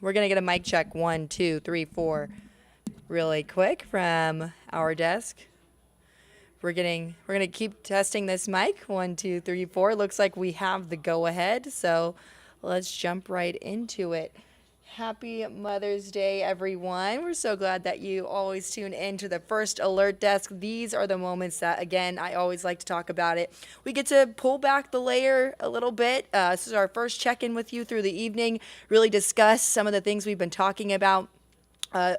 We're going to get a mic check. 1, 2, 3, 4 really quick from our desk. We're going to keep testing this mic. 1, 2, 3, 4. Looks like we have the go ahead. So let's jump right into it. Happy Mother's Day, everyone. We're so glad that you always tune in to the First Alert Desk. These are the moments that, again, I always like to talk about it. We get to pull back the layer a little bit. This is our first check-in with you through the evening, really discuss some of the things we've been talking about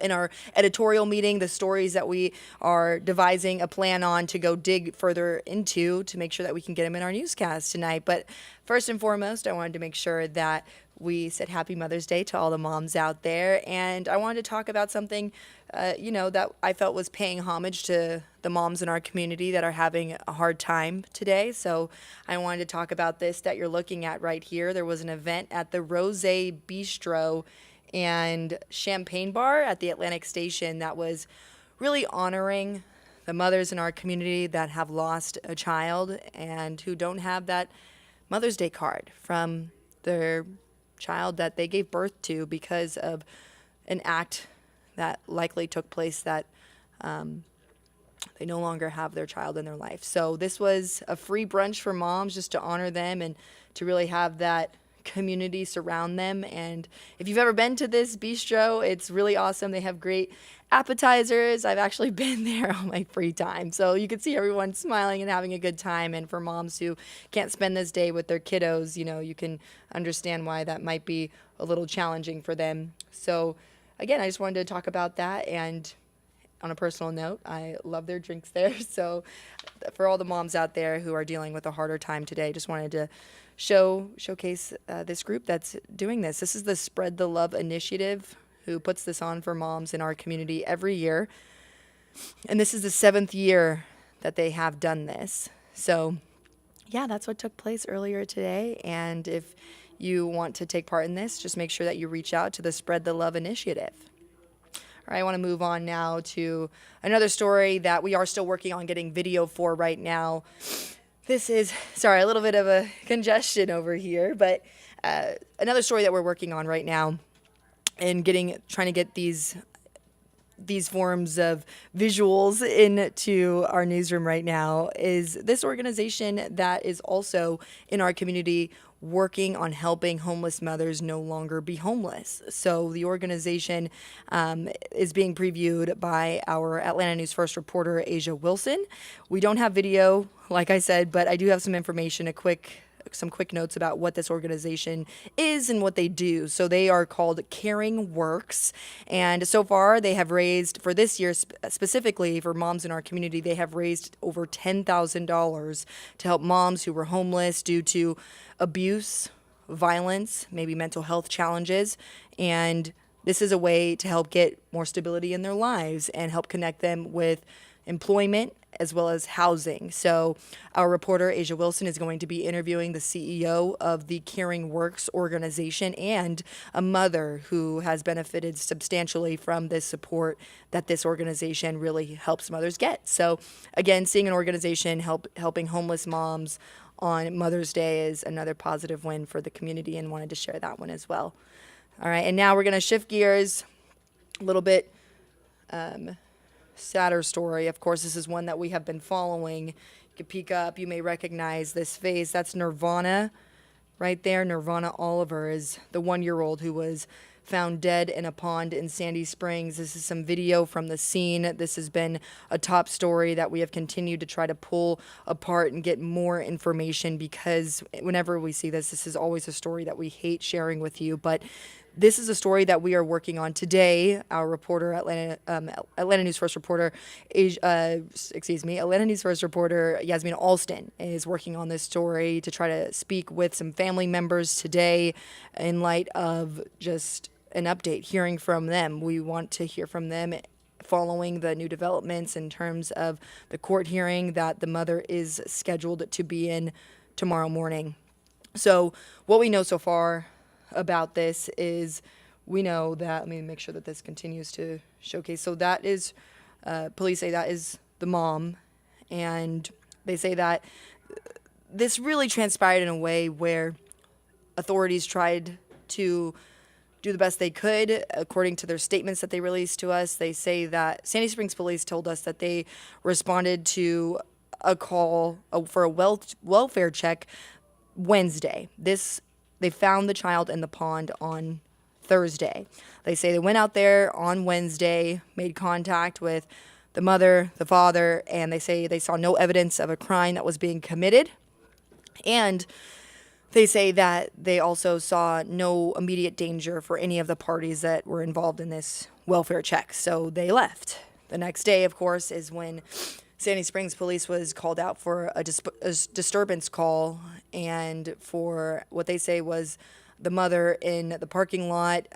in our editorial meeting, the stories that we are devising a plan on to go dig further into to make sure that we can get them in our newscast tonight. But first and foremost, I wanted to make sure that we said Happy Mother's Day to all the moms out there. And I wanted to talk about something, that I felt was paying homage to the moms in our community that are having a hard time today. So I wanted to talk about this that you're looking at right here. There was an event at the Rose Bistro and Champagne Bar at the Atlantic Station that was really honoring the mothers in our community that have lost a child and who don't have that Mother's Day card from their child that they gave birth to because of an act that likely took place that they no longer have their child in their life. So this was a free brunch for moms just to honor them and to really have that community surround them. And if you've ever been to this bistro, it's really awesome. They have great appetizers. I've actually been there on my free time. So you can see everyone smiling and having a good time. And for moms who can't spend this day with their kiddos, you can understand why that might be a little challenging for them. So again, I just wanted to talk about that. And on a personal note, I love their drinks there. So for all the moms out there who are dealing with a harder time today, just wanted to showcase this group that's doing this. This is the Spread the Love Initiative, who puts this on for moms in our community every year. And this is the 7th year that they have done this. So yeah, that's what took place earlier today. And if you want to take part in this, just make sure that you reach out to the Spread the Love Initiative. All right, I want to move on now to another story that we are still working on getting video for right now. This is, sorry, a little bit of a congestion over here, but another story that we're working on right now and trying to get these forms of visuals into our newsroom right now is this organization that is also in our community working on helping homeless mothers no longer be homeless. So the organization is being previewed by our Atlanta News First reporter, Asia Wilson. We don't have video, like I said, but I do have some information, some quick notes about what this organization is and what they do. So they are called Caring Works. And so far they have raised, for this year specifically for moms in our community, they have raised over $10,000 to help moms who were homeless due to abuse, violence, maybe mental health challenges. And this is a way to help get more stability in their lives and help connect them with employment as well as housing. So our reporter, Asia Wilson, is going to be interviewing the CEO of the Caring Works organization and a mother who has benefited substantially from this support that this organization really helps mothers get. So again, seeing an organization helping homeless moms on Mother's Day is another positive win for the community, and wanted to share that one as well. All right, and now we're going to shift gears a little bit. Sadder story. Of course, this is one that we have been following. You can peek up. You may recognize this face. That's Nirvana right there. Nirvana Oliver is the 1-year-old who was found dead in a pond in Sandy Springs. This is some video from the scene. This has been a top story that we have continued to try to pull apart and get more information, because whenever we see this is always a story that we hate sharing with you. But this is a story that we are working on today. Our reporter, Atlanta News First reporter, Atlanta News First reporter Yasmin Alston is working on this story to try to speak with some family members today in light of just an update, hearing from them. We want to hear from them following the new developments in terms of the court hearing that the mother is scheduled to be in tomorrow morning. So what we know so far about this is, we know that, let me make sure that this continues to showcase. So that is, police say that is the mom, and they say that this really transpired in a way where authorities tried to do the best they could. According to their statements that they released to us, they say that Sandy Springs Police told us that they responded to a call for a welfare check Wednesday. They found the child in the pond on Thursday. They say they went out there on Wednesday, made contact with the mother, the father, and they say they saw no evidence of a crime that was being committed. And they say that they also saw no immediate danger for any of the parties that were involved in this welfare check. So they left. The next day, of course, is when Sandy Springs Police was called out for a disturbance call, and for what they say was the mother in the parking lot,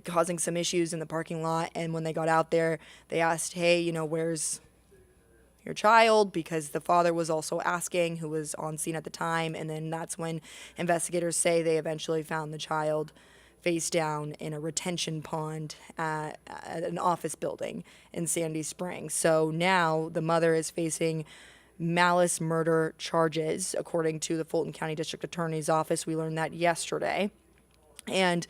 causing some issues in the parking lot. And when they got out there, they asked, hey, where's your child? Because the father was also asking, who was on scene at the time. And then that's when investigators say they eventually found the child face down in a retention pond at an office building in Sandy Springs. So now the mother is facing malice murder charges, according to the Fulton County District Attorney's Office. We learned that yesterday. And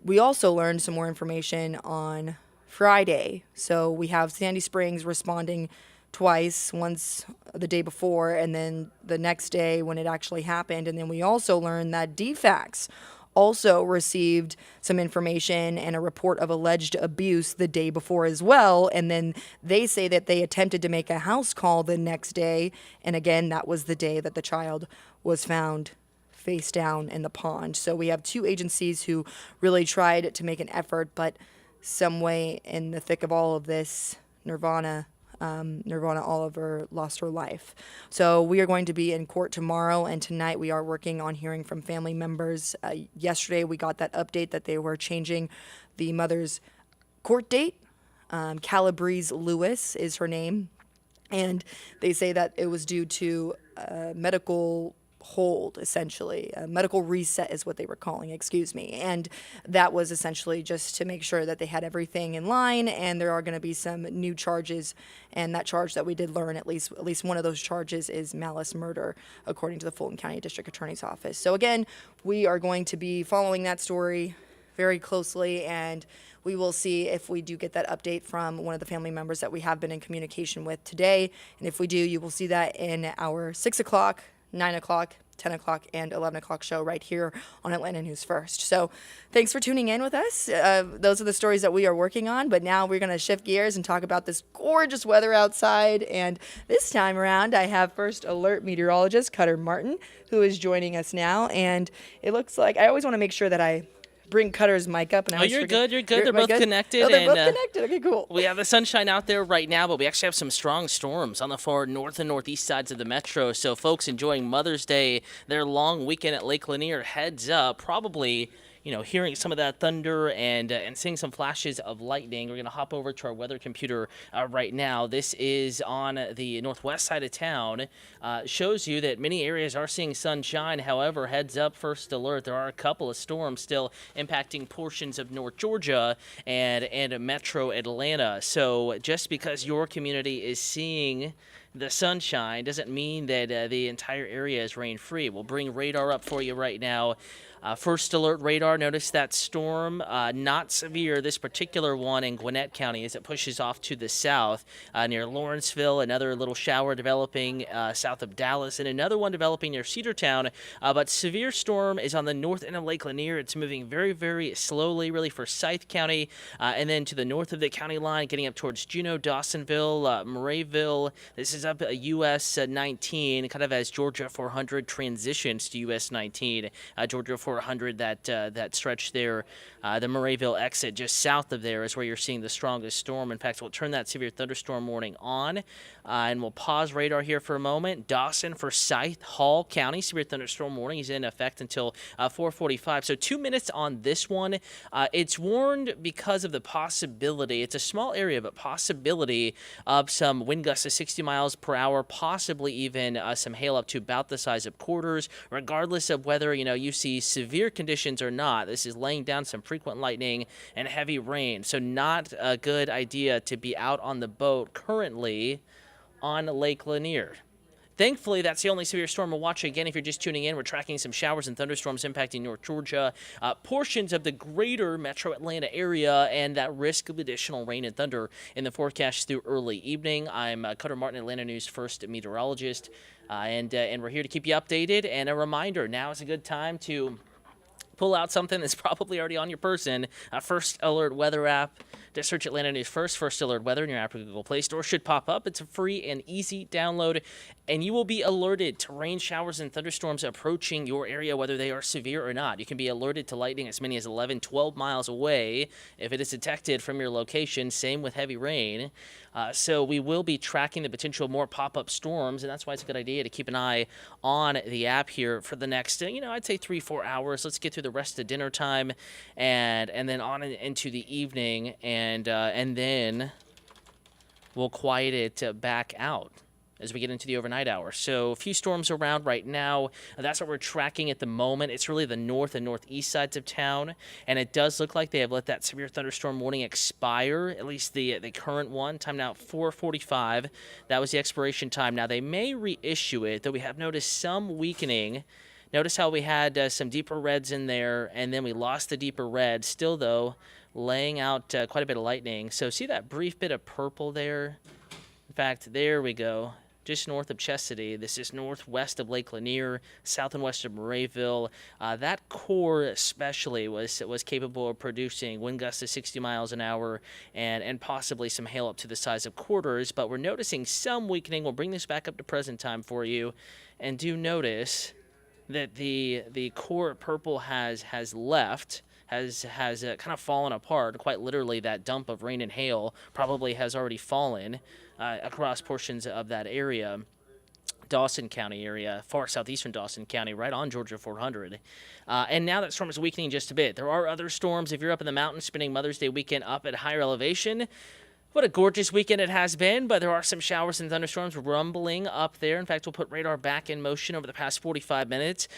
we also learned some more information on Friday. So we have Sandy Springs responding twice, once the day before and then the next day when it actually happened. And then we also learned that DFACS also received some information and a report of alleged abuse the day before as well. And then they say that they attempted to make a house call the next day. And again, that was the day that the child was found face down in the pond. So we have two agencies who really tried to make an effort, but some way in the thick of all of this, Nirvana Oliver lost her life. So we are going to be in court tomorrow, and tonight we are working on hearing from family members. Yesterday we got that update that they were changing the mother's court date. Calabrese Lewis is her name, and they say that it was due to medical hold, essentially. A medical reset is what they were calling, and that was essentially just to make sure that they had everything in line. And there are going to be some new charges, and that charge that we did learn, at least one of those charges is malice murder, according to the Fulton County District Attorney's Office. So again, we are going to be following that story very closely, and we will see if we do get that update from one of the family members that we have been in communication with today. And if we do, you will see that in our 6 o'clock, 9 o'clock, 10 o'clock, and 11 o'clock show right here on Atlanta News First. So thanks for tuning in with us. Those are the stories that we are working on, but now we're going to shift gears and talk about this gorgeous weather outside. And this time around, I have First Alert meteorologist Cutter Martin, who is joining us now. And it looks like I always want to make sure that I bring Cutter's mic up. And you're good. They're both connected. Oh, they're both connected. Okay, cool. We have the sunshine out there right now, but we actually have some strong storms on the far north and northeast sides of the metro. So folks enjoying Mother's Day, their long weekend at Lake Lanier, heads up. Probably, hearing some of that thunder and seeing some flashes of lightning. We're going to hop over to our weather computer right now. This is on the northwest side of town. Shows you that many areas are seeing sunshine. However, heads up, First Alert, there are a couple of storms still impacting portions of North Georgia and Metro Atlanta. So just because your community is seeing the sunshine doesn't mean that the entire area is rain-free. We'll bring radar up for you right now. First Alert radar, notice that storm, not severe, this particular one in Gwinnett County as it pushes off to the south near Lawrenceville, another little shower developing south of Dallas, and another one developing near Cedartown. But severe storm is on the north end of Lake Lanier. It's moving very, very slowly, really, for Scythe County, and then to the north of the county line, getting up towards Juneau, Dawsonville, Murrayville. This is up US 19, kind of as Georgia 400 transitions to US 19. Georgia 400, that stretch there, the Murrayville exit just south of there is where you're seeing the strongest storm. In fact, we'll turn that severe thunderstorm warning on, and we'll pause radar here for a moment. Dawson for Scythe, Hall County, severe thunderstorm warning is in effect until 4:45. So 2 minutes on this one. It's warned because of the possibility, it's a small area, but possibility of some wind gusts of 60 miles per hour, possibly even some hail up to about the size of quarters, regardless of whether, you see severe conditions or not. This is laying down some frequent lightning and heavy rain. So not a good idea to be out on the boat currently on Lake Lanier. Thankfully, that's the only severe storm we're watching. Again, if you're just tuning in, we're tracking some showers and thunderstorms impacting North Georgia, portions of the greater metro Atlanta area, and that risk of additional rain and thunder in the forecast through early evening. I'm Cutter Martin, Atlanta News First meteorologist, and we're here to keep you updated. And a reminder, now is a good time to pull out something that's probably already on your person. First Alert Weather app. Just search Atlanta News First Alert Weather in your Apple Google Play Store. Should pop up. It's a free and easy download, and you will be alerted to rain showers and thunderstorms approaching your area, whether they are severe or not. You can be alerted to lightning as many as 11, 12 miles away if it is detected from your location. Same with heavy rain. So we will be tracking the potential more pop-up storms, and that's why it's a good idea to keep an eye on the app here for the next, I'd say 3-4 hours. Let's get through the rest of dinner time, and then on into the evening, and then we'll quiet it back out as we get into the overnight hours. So a few storms around right now. That's what we're tracking at the moment. It's really the north and northeast sides of town, and it does look like they have let that severe thunderstorm warning expire, at least the current one. Time now 4:45. That was the expiration time. Now they may reissue it, though we have noticed some weakening. Notice how we had some deeper reds in there, and then we lost the deeper red. Still, though, laying out quite a bit of lightning. So see that brief bit of purple there? In fact, there we go. Just north of Chesadee. This is northwest of Lake Lanier, south and west of Murrayville. That core especially was capable of producing wind gusts of 60 miles an hour and possibly some hail up to the size of quarters. But we're noticing some weakening. We'll bring this back up to present time for you. And do notice that the core purple has left. Has kind of fallen apart. Quite literally, that dump of rain and hail probably has already fallen across portions of that area. Dawson County area, far southeastern Dawson County, right on Georgia 400. And now that storm is weakening just a bit. There are other storms. If you're up in the mountains spending Mother's Day weekend up at higher elevation, what a gorgeous weekend it has been, but there are some showers and thunderstorms rumbling up there. In fact, we'll put radar back in motion over the past 45 minutes.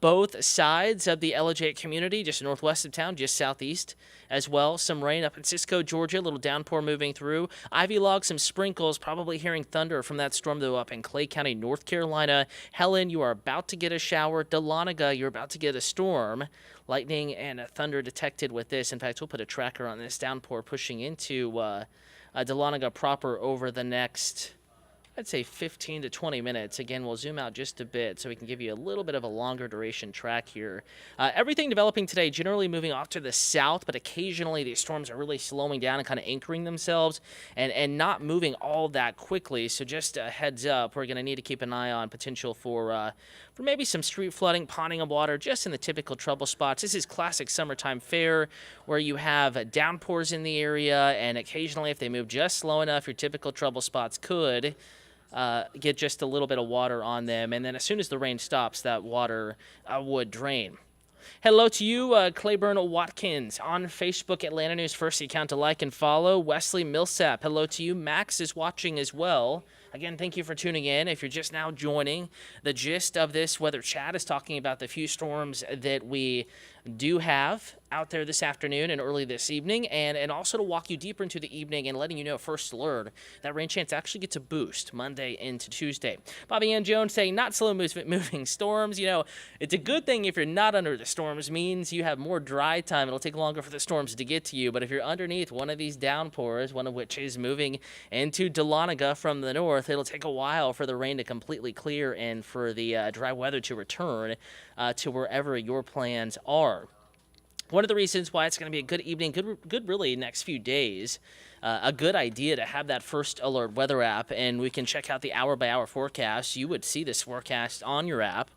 Both sides of the Ellijay community, just northwest of town, just southeast as well. Some rain up in Cisco, Georgia, a little downpour moving through. Ivy Log, some sprinkles, probably hearing thunder from that storm, though, up in Clay County, North Carolina. Helen, you are about to get a shower. Dahlonega, you're about to get a storm. Lightning and thunder detected with this. In fact, we'll put a tracker on this downpour pushing into Dahlonega proper over the next, I'd say 15 to 20 minutes. Again, we'll zoom out just a bit so we can give you a little bit of a longer duration track here. Everything developing today, generally moving off to the south, but occasionally these storms are really slowing down and kind of anchoring themselves and not moving all that quickly. So just a heads up, we're going to need to keep an eye on potential for maybe some street flooding, ponding of water, just in the typical trouble spots. This is classic summertime fare where you have downpours in the area, and occasionally if they move just slow enough, your typical trouble spots could get just a little bit of water on them, and then as soon as the rain stops, that water would drain. Hello to you, Claiborne Watkins on Facebook, Atlanta News First, the account to like and follow. Wesley Millsap, hello to you. Max is watching as well. Again, thank you for tuning in. If you're just now joining, the gist of this weather chat is talking about the few storms that we do have out there this afternoon and early this evening, and also to walk you deeper into the evening and letting you know First Alert that rain chance actually gets a boost Monday into Tuesday. Bobby Ann Jones saying not slow moving storms. It's a good thing if you're not under the storms, means you have more dry time. It'll take longer for the storms to get to you, but if you're underneath one of these downpours, one of which is moving into Dahlonega from the north, it'll take a while for the rain to completely clear and for the dry weather to return to wherever your plans are. One of the reasons why it's going to be a good evening, good really next few days, a good idea to have that First Alert weather app, and we can check out the hour-by-hour forecast. You would see this forecast on your app.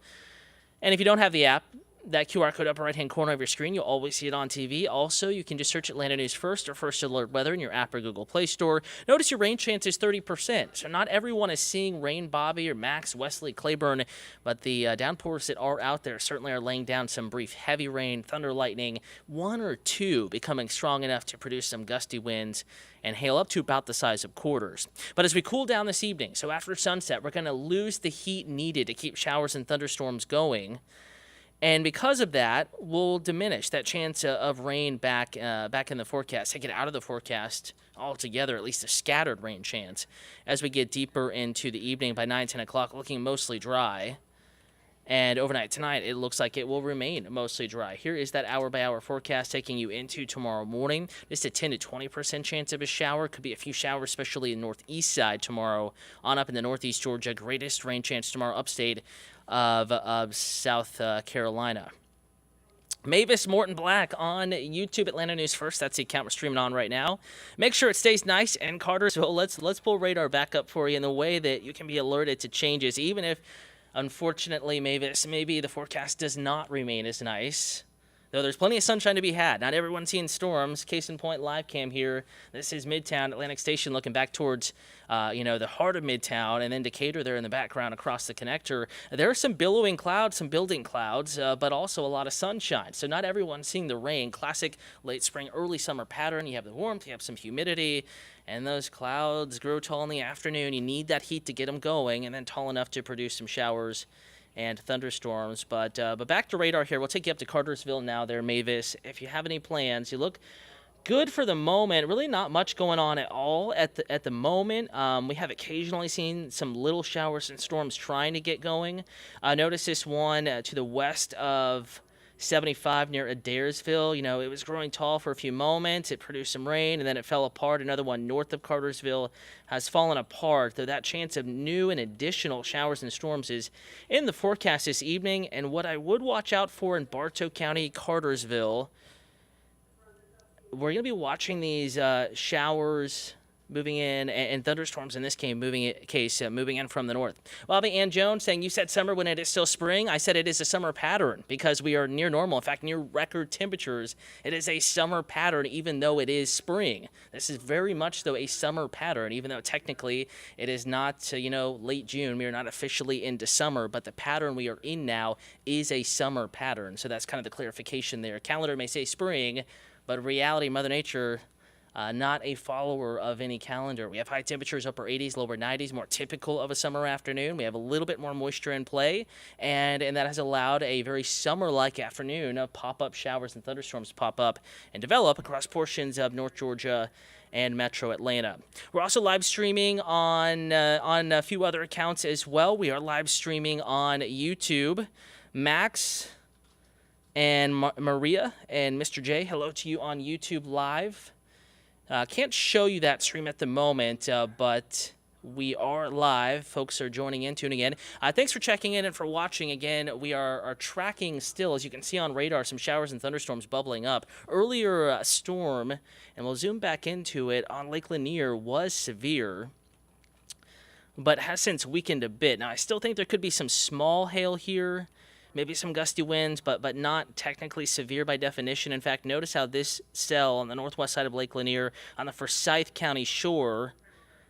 And if you don't have the app, that QR code upper right-hand corner of your screen, you'll always see it on TV. Also, you can just search Atlanta News First or First Alert Weather in your app or Google Play Store. Notice your rain chance is 30%. So not everyone is seeing rain, Bobby or Max, Wesley, Claiborne, but the downpours that are out there certainly are laying down some brief heavy rain, thunder, lightning, one or two becoming strong enough to produce some gusty winds and hail up to about the size of quarters. But as we cool down this evening, so after sunset, we're going to lose the heat needed to keep showers and thunderstorms going. And because of that, we'll diminish that chance of rain back in the forecast, take it out of the forecast altogether, at least a scattered rain chance, as we get deeper into the evening by 9, 10 o'clock, looking mostly dry. And overnight tonight, it looks like it will remain mostly dry. Here is that hour-by-hour forecast taking you into tomorrow morning. Just a 10 to 20% chance of a shower. Could be a few showers, especially in the northeast side tomorrow. On up in the northeast Georgia, greatest rain chance tomorrow upstate of South Carolina. Mavis Morton Black on YouTube, Atlanta News First. That's the account we're streaming on right now. Make sure it stays nice in Cartersville. Let's pull radar back up for you in the way that you can be alerted to changes, even if, unfortunately, Mavis, maybe the forecast does not remain as nice. Though there's plenty of sunshine to be had. Not everyone's seeing storms. Case in point, live cam here. This is Midtown Atlantic Station looking back towards, the heart of Midtown, and then Decatur there in the background across the connector. There are some billowing clouds, some building clouds, but also a lot of sunshine. So not everyone's seeing the rain. Classic late spring, early summer pattern. You have the warmth, you have some humidity, and those clouds grow tall in the afternoon. You need that heat to get them going, and then tall enough to produce some showers and thunderstorms. But back to radar here. We'll take you up to Cartersville now there, Mavis. If you have any plans, you look good for the moment. Really not much going on at all at the moment. We have occasionally seen some little showers and storms trying to get going. Notice this one to the west of 75 near Adairsville. It was growing tall for a few moments. It produced some rain, and then it fell apart. Another one north of Cartersville has fallen apart, though that chance of new and additional showers and storms is in the forecast this evening. And what I would watch out for in Bartow County, Cartersville, we're going to be watching these showers moving in, and thunderstorms in this case moving in from the north. Bobby Ann Jones saying, you said summer when it is still spring. I said it is a summer pattern because we are near normal. In fact, near record temperatures. It is a summer pattern even though it is spring. This is very much, though, a summer pattern, even though technically it is not, late June. We are not officially into summer, but the pattern we are in now is a summer pattern. So that's kind of the clarification there. Calendar may say spring, but reality, Mother Nature, not a follower of any calendar. We have high temperatures, upper 80s, lower 90s, more typical of a summer afternoon. We have a little bit more moisture in play, and that has allowed a very summer-like afternoon of pop-up showers and thunderstorms to pop up and develop across portions of North Georgia and Metro Atlanta. We're also live streaming on a few other accounts as well. We are live streaming on YouTube. Max and Maria and Mr. J, hello to you on YouTube Live. Can't show you that stream at the moment, but we are live. Folks are joining in, tuning in. Thanks for checking in and for watching. Again, we are tracking still, as you can see on radar, some showers and thunderstorms bubbling up. Earlier, a storm, and we'll zoom back into it, on Lake Lanier was severe, but has since weakened a bit. Now, I still think there could be some small hail here, maybe some gusty winds, but not technically severe by definition. In fact, notice how this cell on the northwest side of Lake Lanier on the Forsyth County shore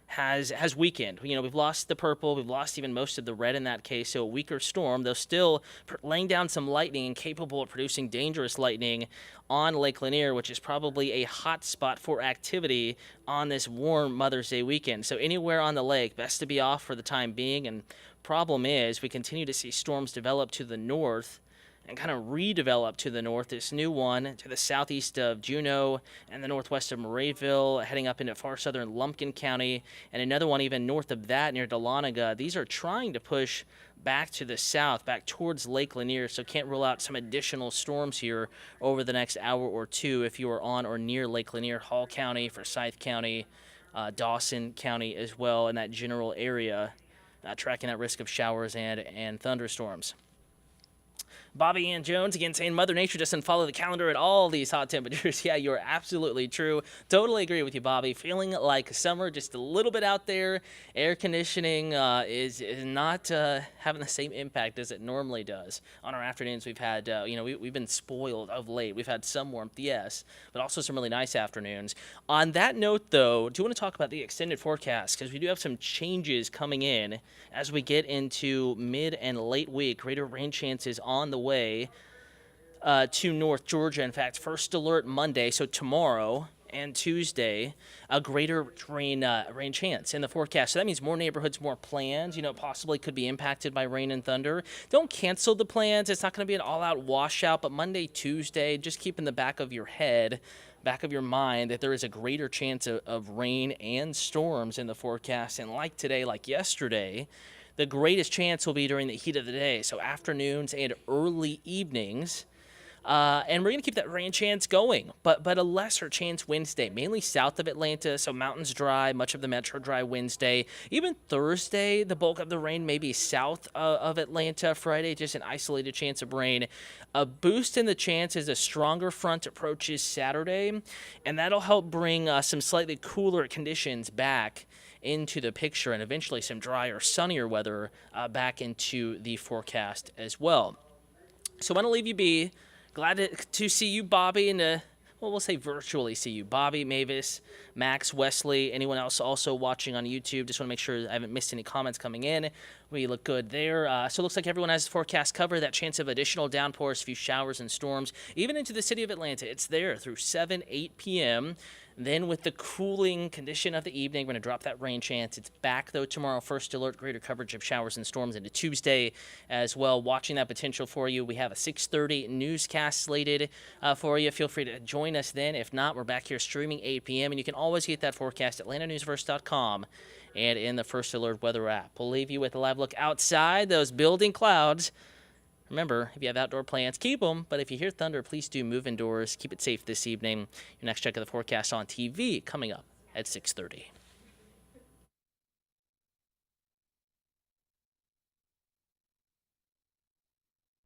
has weakened. We've lost the purple, we've lost even most of the red in that case, so a weaker storm, though still laying down some lightning and capable of producing dangerous lightning on Lake Lanier, which is probably a hot spot for activity on this warm Mother's Day weekend. So anywhere on the lake, best to be off for the time being. And problem is, we continue to see storms develop to the north and kind of redevelop to the north. This new one to the southeast of Juneau and the northwest of Murrayville, heading up into far southern Lumpkin County, and another one even north of that near Dahlonega. These are trying to push back to the south, back towards Lake Lanier, so can't rule out some additional storms here over the next hour or two if you are on or near Lake Lanier, Hall County, Forsyth County, Dawson County as well, in that general area, tracking that risk of showers and thunderstorms. Bobby Ann Jones again saying Mother Nature doesn't follow the calendar at all these hot temperatures. Yeah, you're absolutely true. Totally agree with you, Bobby. Feeling like summer just a little bit out there. Air conditioning is not having the same impact as it normally does on our afternoons. We've had, we've been spoiled of late. We've had some warmth, yes, but also some really nice afternoons. On that note, though, do you want to talk about the extended forecast? Because we do have some changes coming in as we get into mid and late week. Greater rain chances on the way to North Georgia. In fact, first alert Monday, so tomorrow, and Tuesday, a greater rain chance in the forecast. So that means more neighborhoods, more plans, possibly could be impacted by rain and thunder. Don't cancel the plans. It's not going to be an all-out washout, but Monday, Tuesday, just keep in the back of your head, back of your mind, that there is a greater chance of rain and storms in the forecast. And like today, like yesterday, the greatest chance will be during the heat of the day, so afternoons and early evenings. And we're going to keep that rain chance going, but a lesser chance Wednesday, mainly south of Atlanta, so mountains dry, much of the metro dry Wednesday. Even Thursday, the bulk of the rain may be south of Atlanta. Friday, just an isolated chance of rain. A boost in the chance as a stronger front approaches Saturday, and that'll help bring some slightly cooler conditions back into the picture, and eventually some drier, sunnier weather back into the forecast as well. So I'm going to leave you be. Glad to see you, Bobby, and we'll say virtually see you. Bobby, Mavis, Max, Wesley, anyone else also watching on YouTube. Just want to make sure I haven't missed any comments coming in. We look good there. So it looks like everyone has the forecast covered. That chance of additional downpours, a few showers and storms, even into the city of Atlanta. It's there through 7, 8 p.m. Then with the cooling condition of the evening, we're going to drop that rain chance. It's back, though, tomorrow. First alert, greater coverage of showers and storms into Tuesday as well. Watching that potential for you. We have a 6:30 newscast slated for you. Feel free to join us then. If not, we're back here streaming 8 p.m. And you can always get that forecast at AtlantaNewsVerse.com and in the First Alert weather app. We'll leave you with a live look outside those building clouds. Remember, if you have outdoor plans, keep them. But if you hear thunder, please do move indoors. Keep it safe this evening. Your next check of the forecast on TV coming up at 6:30.